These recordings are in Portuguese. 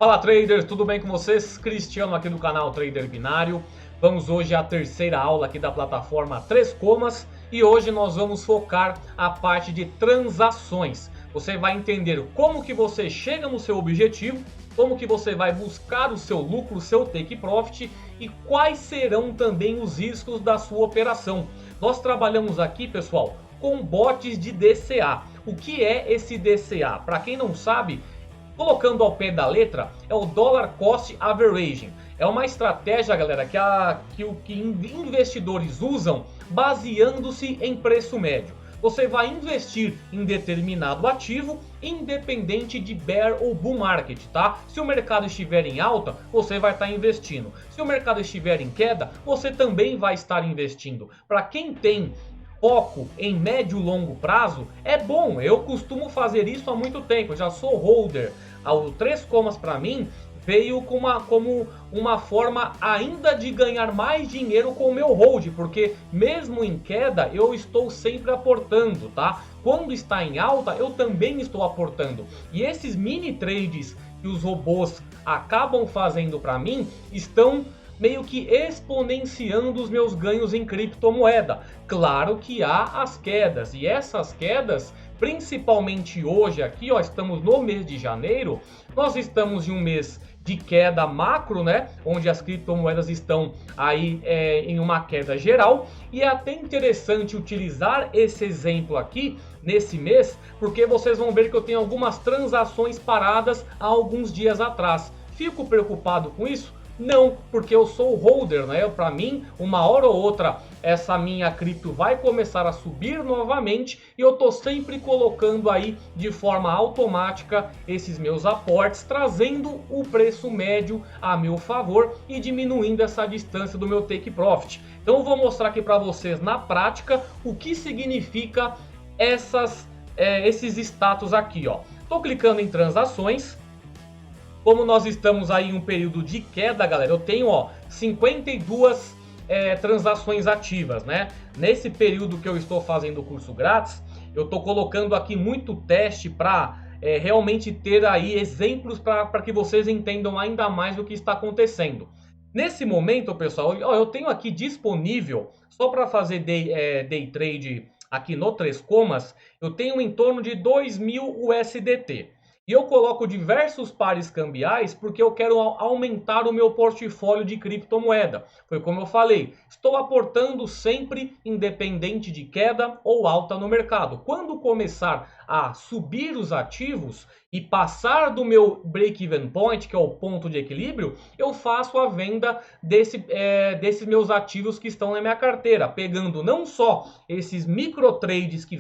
Fala traders, tudo bem com vocês? Cristiano aqui do canal Trader Binário. Vamos hoje à terceira aula aqui da plataforma 3 Comas e hoje nós vamos focar a parte de transações. Você vai entender como que você chega no seu objetivo, como que você vai buscar o seu lucro, o seu take profit e quais serão também os riscos da sua operação. Nós trabalhamos aqui, pessoal, com bots de DCA. O que é esse DCA? Para quem não sabe, colocando ao pé da letra, é o Dollar Cost Averaging. É uma estratégia, galera, que investidores usam baseando-se em preço médio. Você vai investir em determinado ativo, independente de bear ou bull market, tá? Se o mercado estiver em alta, você vai estar investindo. Se o mercado estiver em queda, você também vai estar investindo. Para quem tem foco em médio e longo prazo, é bom. Eu costumo fazer isso há muito tempo, eu já sou holder. O 3 Comas para mim veio como uma forma ainda de ganhar mais dinheiro com o meu hold, porque mesmo em queda eu estou sempre aportando, tá? Quando está em alta eu também estou aportando. E esses mini trades que os robôs acabam fazendo para mim estão meio que exponenciando os meus ganhos em criptomoeda. Claro que há as quedas, e essas quedas, principalmente hoje aqui, ó, estamos no mês de janeiro, nós estamos em um mês de queda macro, né, onde as criptomoedas estão aí em uma queda geral, e é até interessante utilizar esse exemplo aqui nesse mês, porque vocês vão ver que eu tenho algumas transações paradas há alguns dias atrás. Fico preocupado com isso? Não, porque eu sou holder, né? Para mim, uma hora ou outra, essa minha cripto vai começar a subir novamente e eu tô sempre colocando aí de forma automática esses meus aportes, trazendo o preço médio a meu favor e diminuindo essa distância do meu take profit. Então eu vou mostrar aqui para vocês na prática o que significa esses status aqui, ó. Tô clicando em transações. Como nós estamos aí em um período de queda, galera, eu tenho 52 transações ativas, né? Nesse período que eu estou fazendo o curso grátis, eu estou colocando aqui muito teste para realmente ter aí exemplos para que vocês entendam ainda mais o que está acontecendo. Nesse momento, pessoal, eu tenho aqui disponível, só para fazer day trade aqui no 3 Comas, eu tenho em torno de 2.000 USDT. E eu coloco diversos pares cambiais porque eu quero aumentar o meu portfólio de criptomoeda. Foi como eu falei, estou aportando sempre independente de queda ou alta no mercado. Quando começar a subir os ativos e passar do meu break-even point, que é o ponto de equilíbrio, eu faço a venda desses meus ativos que estão na minha carteira, pegando não só esses micro trades que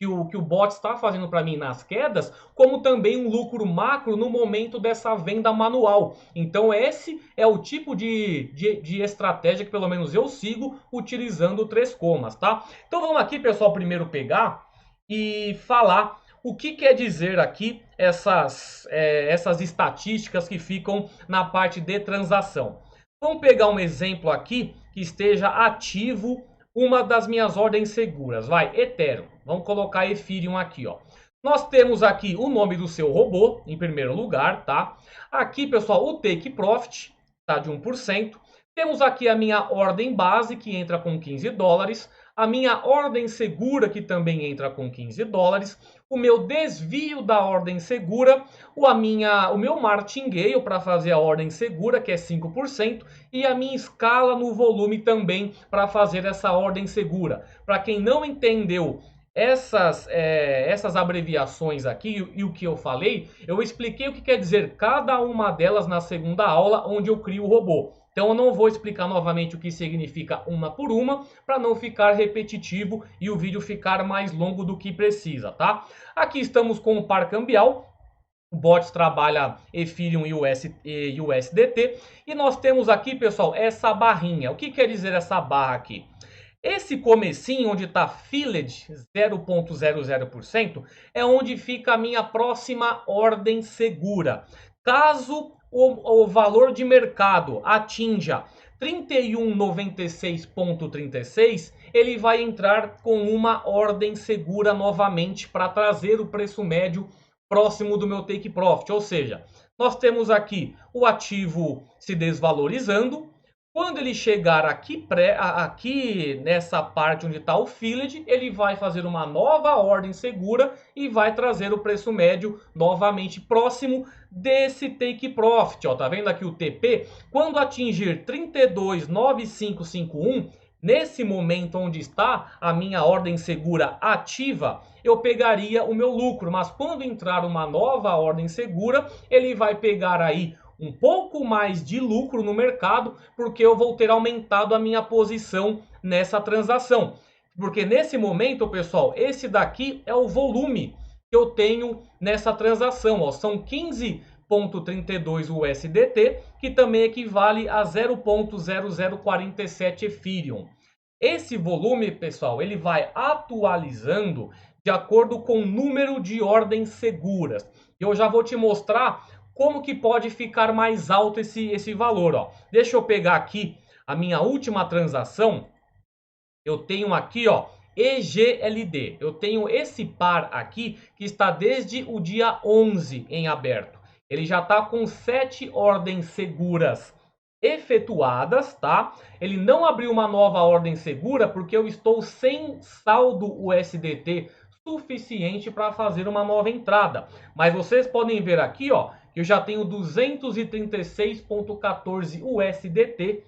o bot está fazendo para mim nas quedas, como também um lucro macro no momento dessa venda manual. Então esse é o tipo de estratégia que pelo menos eu sigo utilizando o 3 Comas, tá? Então vamos aqui, pessoal, primeiro pegar e falar o que quer dizer aqui essas estatísticas que ficam na parte de transação. Vamos pegar um exemplo aqui que esteja ativo uma das minhas ordens seguras, vai, Ethereum. Vamos colocar Ethereum aqui, ó. Nós temos aqui o nome do seu robô, em primeiro lugar, tá? Aqui, pessoal, o Take Profit, tá, de 1%. Temos aqui a minha ordem base, que entra com 15 dólares. A minha ordem segura, que também entra com 15 dólares. O meu desvio da ordem segura. O meu martingale para fazer a ordem segura, que é 5%. E a minha escala no volume também para fazer essa ordem segura. Para quem não entendeu essas abreviações aqui e o que eu falei, eu expliquei o que quer dizer cada uma delas na segunda aula, onde eu crio o robô. Então eu não vou explicar novamente o que significa uma por uma, para não ficar repetitivo e o vídeo ficar mais longo do que precisa, tá? Aqui estamos com o par cambial. O bot trabalha Ethereum e USDT. E nós temos aqui, pessoal, essa barrinha. O que quer dizer essa barra aqui? Esse comecinho onde está Filled 0,00% é onde fica a minha próxima ordem segura. Caso o valor de mercado atinja 31,96,36, ele vai entrar com uma ordem segura novamente para trazer o preço médio próximo do meu take profit. Ou seja, nós temos aqui o ativo se desvalorizando. Quando ele chegar aqui nessa parte onde está o filled, ele vai fazer uma nova ordem segura e vai trazer o preço médio novamente próximo desse take profit. Ó, tá vendo aqui o TP? Quando atingir 32,9551, nesse momento onde está a minha ordem segura ativa, eu pegaria o meu lucro. Mas quando entrar uma nova ordem segura, ele vai pegar aí um pouco mais de lucro no mercado, porque eu vou ter aumentado a minha posição nessa transação. Porque nesse momento, pessoal, esse daqui é o volume que eu tenho nessa transação. Ó, são 15,32 USDT, que também equivale a 0,0047 Ethereum. Esse volume, pessoal, ele vai atualizando de acordo com o número de ordens seguras. Eu já vou te mostrar como que pode ficar mais alto esse valor, ó. Deixa eu pegar aqui a minha última transação. Eu tenho aqui, ó, EGLD. Eu tenho esse par aqui que está desde o dia 11 em aberto. Ele já está com 7 ordens seguras efetuadas, tá? Ele não abriu uma nova ordem segura porque eu estou sem saldo USDT suficiente para fazer uma nova entrada. Mas vocês podem ver aqui, ó, que eu já tenho 236,14 USDT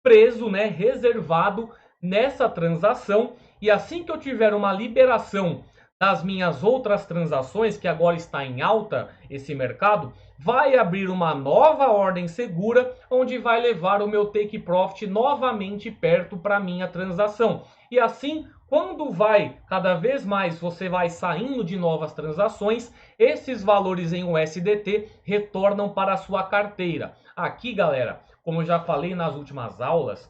preso, né, reservado nessa transação. E assim que eu tiver uma liberação das minhas outras transações, que agora está em alta esse mercado, vai abrir uma nova ordem segura, onde vai levar o meu take profit novamente perto para minha transação. E assim, quando vai cada vez mais você vai saindo de novas transações, esses valores em USDT retornam para a sua carteira. Aqui, galera, como eu já falei nas últimas aulas,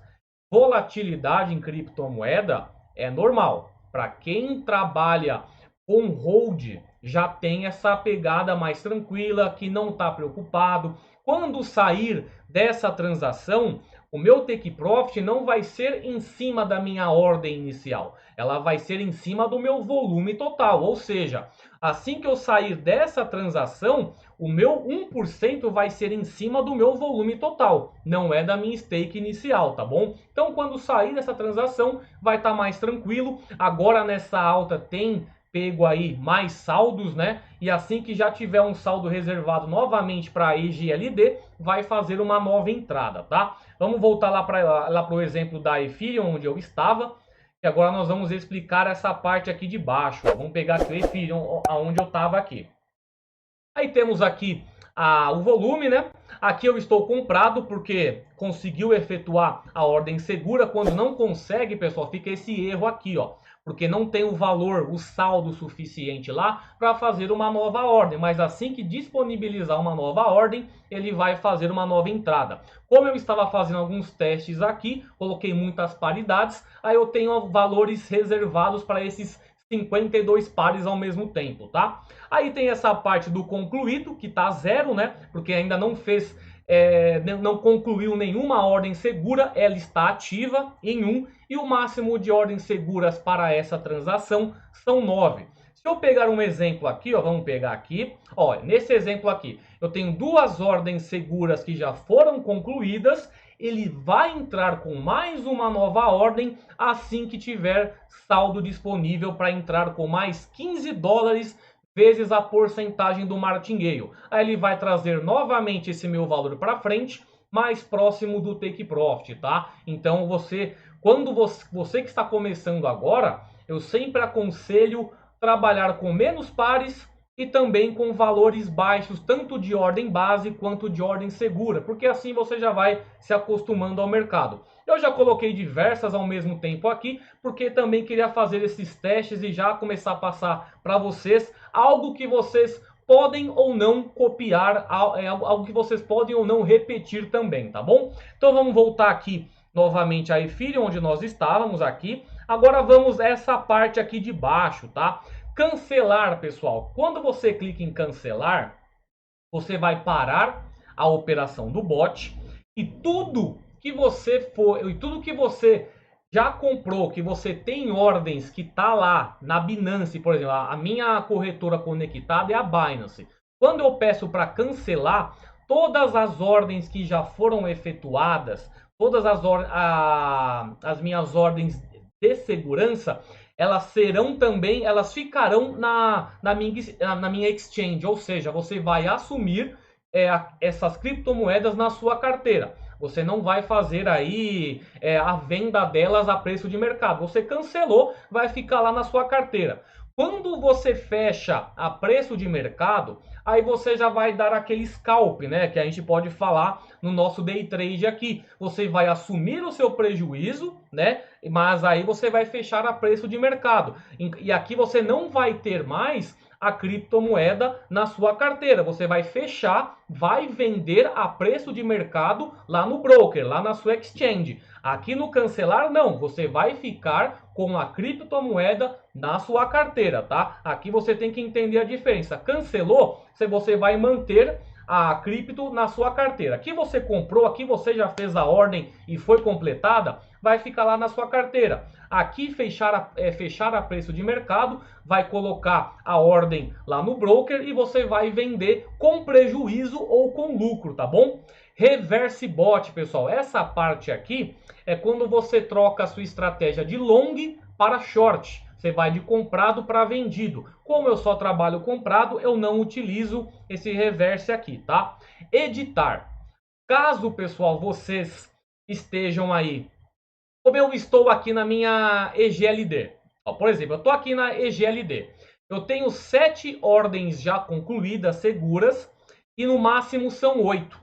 volatilidade em criptomoeda é normal. Para quem trabalha com hold, já tem essa pegada mais tranquila, que não está preocupado. Quando sair dessa transação, o meu take profit não vai ser em cima da minha ordem inicial, ela vai ser em cima do meu volume total. Ou seja, assim que eu sair dessa transação, o meu 1% vai ser em cima do meu volume total, não é da minha stake inicial, tá bom? Então, quando sair dessa transação, vai estar mais tranquilo. Agora, nessa alta, tem pego aí mais saldos, né? E assim que já tiver um saldo reservado novamente para a EGLD, vai fazer uma nova entrada, tá? Vamos voltar lá para o exemplo da Ethereum, onde eu estava. E agora nós vamos explicar essa parte aqui de baixo. Vamos pegar aqui o Ethereum, onde eu estava aqui. Aí temos aqui o volume, né? Aqui eu estou comprado porque conseguiu efetuar a ordem segura. Quando não consegue, pessoal, fica esse erro aqui, ó. Porque não tem o valor, o saldo suficiente lá para fazer uma nova ordem. Mas assim que disponibilizar uma nova ordem, ele vai fazer uma nova entrada. Como eu estava fazendo alguns testes aqui, coloquei muitas paridades, aí eu tenho valores reservados para esses 52 pares ao mesmo tempo, tá? Aí tem essa parte do concluído, que tá zero, né? Porque ainda não fez, não concluiu nenhuma ordem segura, ela está ativa em 1, e o máximo de ordens seguras para essa transação são 9. Se eu pegar um exemplo aqui, ó, vamos pegar aqui, ó, nesse exemplo aqui, eu tenho 2 ordens seguras que já foram concluídas. Ele vai entrar com mais uma nova ordem assim que tiver saldo disponível para entrar com mais 15 dólares vezes a porcentagem do martingale. Aí ele vai trazer novamente esse meu valor para frente, mais próximo do take profit, tá? Então quando você que está começando agora, eu sempre aconselho trabalhar com menos pares e também com valores baixos, tanto de ordem base quanto de ordem segura, porque assim você já vai se acostumando ao mercado. Eu já coloquei diversas ao mesmo tempo aqui, porque também queria fazer esses testes e já começar a passar para vocês algo que vocês podem ou não copiar, algo que vocês podem ou não repetir também, tá bom? Então vamos voltar aqui novamente a Ethereum, onde nós estávamos aqui. Agora vamos a essa parte aqui de baixo, tá? Cancelar, pessoal. Quando você clica em cancelar, você vai parar a operação do bot e tudo que você já comprou, que você tem ordens que tá lá na Binance, por exemplo, a minha corretora conectada é a Binance. Quando eu peço para cancelar, todas as ordens que já foram efetuadas, todas as minhas ordens de segurança, elas serão também, elas ficarão na minha exchange, ou seja, você vai assumir essas criptomoedas na sua carteira. Você não vai fazer aí a venda delas a preço de mercado. Você cancelou, vai ficar lá na sua carteira. Quando você fecha a preço de mercado, aí você já vai dar aquele scalp, né? Que a gente pode falar no nosso day trade aqui. Você vai assumir o seu prejuízo, né? Mas aí você vai fechar a preço de mercado. E aqui você não vai ter mais a criptomoeda na sua carteira. Você vai fechar, vai vender a preço de mercado lá no broker, lá na sua exchange. Aqui no cancelar, não. Você vai ficar com a criptomoeda na sua carteira, tá? Aqui você tem que entender a diferença. Cancelou, você vai manter a cripto na sua carteira. Aqui você comprou, aqui você já fez a ordem e foi completada, vai ficar lá na sua carteira. Aqui fechar a preço de mercado, vai colocar a ordem lá no broker e você vai vender com prejuízo ou com lucro, tá bom? Reverse bot, pessoal, essa parte aqui é quando você troca a sua estratégia de long para short. Você vai de comprado para vendido. Como eu só trabalho comprado, eu não utilizo esse reverse aqui, tá? Editar. Caso, pessoal, vocês estejam aí, como eu estou aqui na minha EGLD. Ó, por exemplo, eu estou aqui na EGLD. Eu tenho 7 ordens já concluídas, seguras, e no máximo são 8.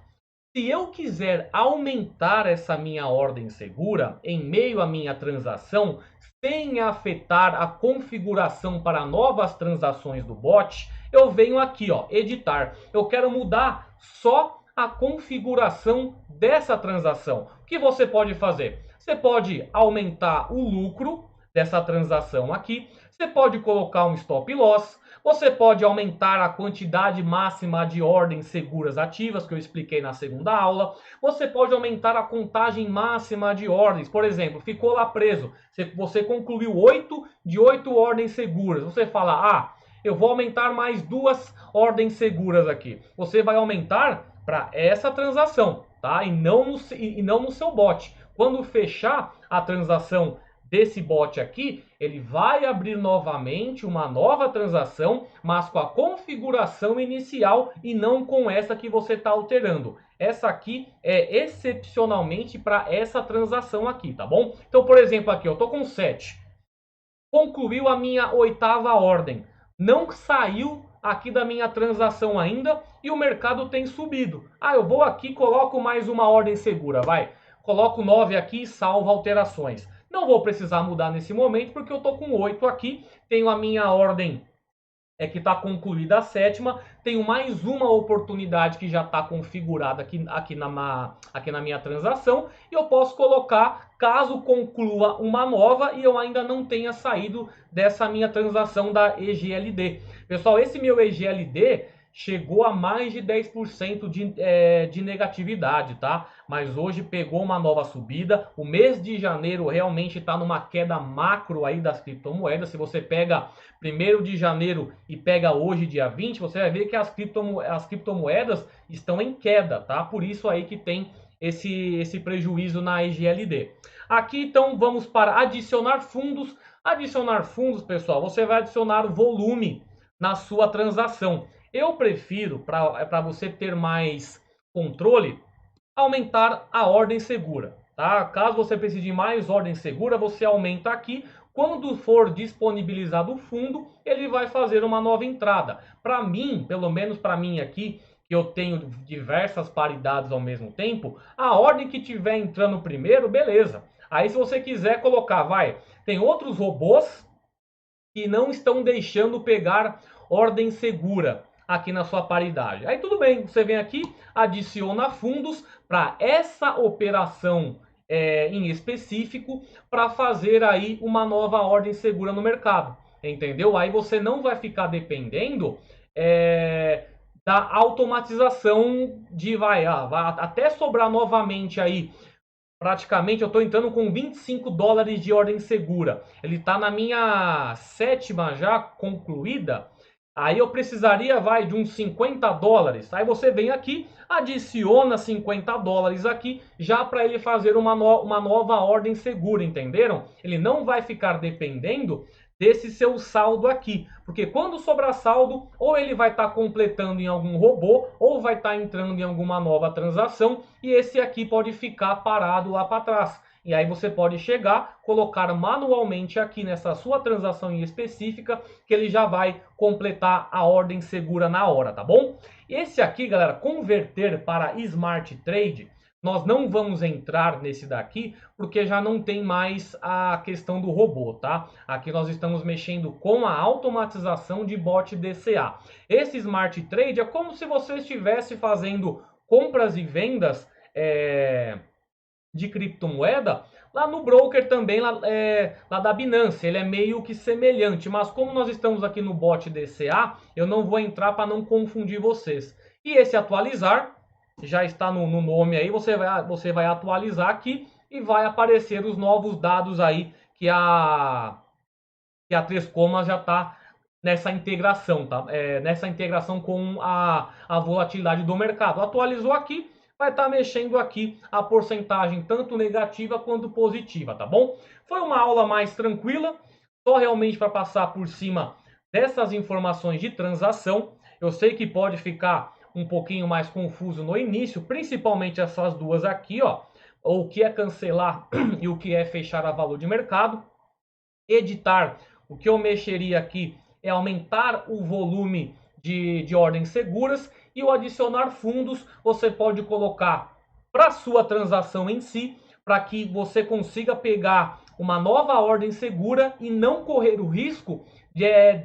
Se eu quiser aumentar essa minha ordem segura em meio à minha transação, sem afetar a configuração para novas transações do bot, eu venho aqui, ó, editar. Eu quero mudar só a configuração dessa transação. O que você pode fazer? Você pode aumentar o lucro dessa transação aqui. Você pode colocar um stop loss. Você pode aumentar a quantidade máxima de ordens seguras ativas, que eu expliquei na segunda aula. Você pode aumentar a contagem máxima de ordens. Por exemplo, ficou lá preso. Você concluiu 8 de 8 ordens seguras. Você fala, eu vou aumentar mais 2 ordens seguras aqui. Você vai aumentar para essa transação, tá? E não no seu bot. Quando fechar a transação desse bot aqui, ele vai abrir novamente uma nova transação, mas com a configuração inicial e não com essa que você está alterando. Essa aqui é excepcionalmente para essa transação aqui, tá bom? Então, por exemplo, aqui eu estou com 7. Concluiu a minha 8ª ordem. Não saiu aqui da minha transação ainda e o mercado tem subido. Eu vou aqui, coloco mais uma ordem segura, vai. Coloco 9 aqui e salvo alterações. Não vou precisar mudar nesse momento, porque eu estou com 8 aqui. Tenho a minha ordem que está concluída a 7ª. Tenho mais uma oportunidade que já está configurada aqui na minha transação. E eu posso colocar, caso conclua uma nova e eu ainda não tenha saído dessa minha transação da EGLD. Pessoal, esse meu EGLD chegou a mais de 10% de negatividade, tá? Mas hoje pegou uma nova subida. O mês de janeiro realmente está numa queda macro aí das criptomoedas. Se você pega 1º de janeiro e pega hoje, dia 20, você vai ver que as criptomoedas estão em queda, tá? Por isso aí que tem esse prejuízo na EGLD. Aqui, então, vamos para adicionar fundos. Adicionar fundos, pessoal, você vai adicionar o volume na sua transação. Eu prefiro, para você ter mais controle, aumentar a ordem segura. Tá? Caso você precise de mais ordem segura, você aumenta aqui. Quando for disponibilizado o fundo, ele vai fazer uma nova entrada. Para mim, pelo menos para mim aqui, que eu tenho diversas paridades ao mesmo tempo, a ordem que tiver entrando primeiro, beleza. Aí se você quiser colocar, tem outros robôs que não estão deixando pegar ordem segura aqui na sua paridade. Aí tudo bem, você vem aqui, adiciona fundos para essa operação em específico, para fazer aí uma nova ordem segura no mercado, entendeu? Aí você não vai ficar dependendo da automatização de vai até sobrar novamente aí praticamente eu estou entrando com 25 dólares de ordem segura. Ele está na minha sétima já concluída. Aí eu precisaria, de uns 50 dólares. Aí você vem aqui, adiciona 50 dólares aqui, já para ele fazer uma nova ordem segura, entenderam? Ele não vai ficar dependendo desse seu saldo aqui. Porque quando sobrar saldo, ou ele vai estar completando em algum robô, ou vai estar entrando em alguma nova transação, e esse aqui pode ficar parado lá para trás. E aí você pode chegar, colocar manualmente aqui nessa sua transação em específica, que ele já vai completar a ordem segura na hora, tá bom? Esse aqui, galera, converter para Smart Trade, nós não vamos entrar nesse daqui, porque já não tem mais a questão do robô, tá? Aqui nós estamos mexendo com a automatização de bot DCA. Esse Smart Trade é como se você estivesse fazendo compras e vendas de criptomoeda lá no broker também, lá da Binance. Ele é meio que semelhante, mas como nós estamos aqui no bot DCA, eu não vou entrar para não confundir vocês. E esse atualizar já está no nome aí, você vai atualizar aqui e vai aparecer os novos dados aí que a 3Comas já está nessa integração, tá? Nessa integração com a volatilidade do mercado. Atualizou aqui, vai estar mexendo aqui a porcentagem tanto negativa quanto positiva, tá bom? Foi uma aula mais tranquila, só realmente para passar por cima dessas informações de transação. Eu sei que pode ficar um pouquinho mais confuso no início, principalmente essas duas aqui, ó, o que é cancelar e o que é fechar a valor de mercado. Editar, o que eu mexeria aqui é aumentar o volume de ordens seguras, e o adicionar fundos você pode colocar para sua transação em si, para que você consiga pegar uma nova ordem segura e não correr o risco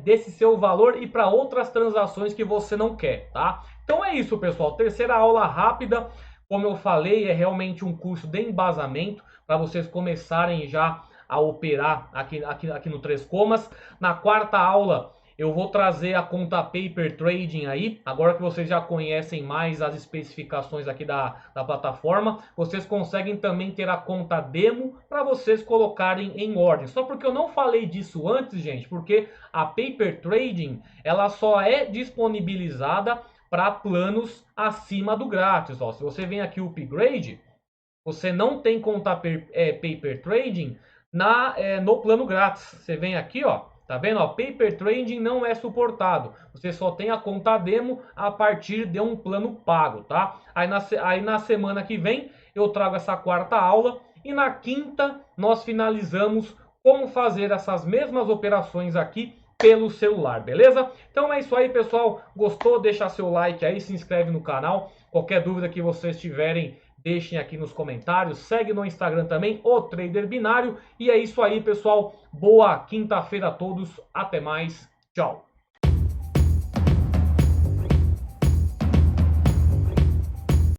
desse seu valor ir para outras transações que você não quer, tá? Então é isso, pessoal. Terceira aula rápida, como eu falei, é realmente um curso de embasamento para vocês começarem já a operar aqui no 3Comas. Na quarta aula eu vou trazer a conta Paper Trading aí, agora que vocês já conhecem mais as especificações aqui da plataforma, vocês conseguem também ter a conta demo para vocês colocarem em ordem. Só porque eu não falei disso antes, gente, porque a Paper Trading, ela só é disponibilizada para planos acima do grátis. Ó, se você vem aqui o upgrade, você não tem conta Paper Trading no plano grátis. Você vem aqui, ó, tá vendo? Ó, Paper Trading não é suportado. Você só tem a conta demo a partir de um plano pago, tá? Aí na semana que vem eu trago essa quarta aula, e na quinta nós finalizamos como fazer essas mesmas operações aqui pelo celular, beleza? Então é isso aí, pessoal. Gostou? Deixa seu like aí, se inscreve no canal. Qualquer dúvida que vocês tiverem, deixem aqui nos comentários. Segue no Instagram também, o Trader Binário. E é isso aí, pessoal. Boa quinta-feira a todos. Até mais. Tchau.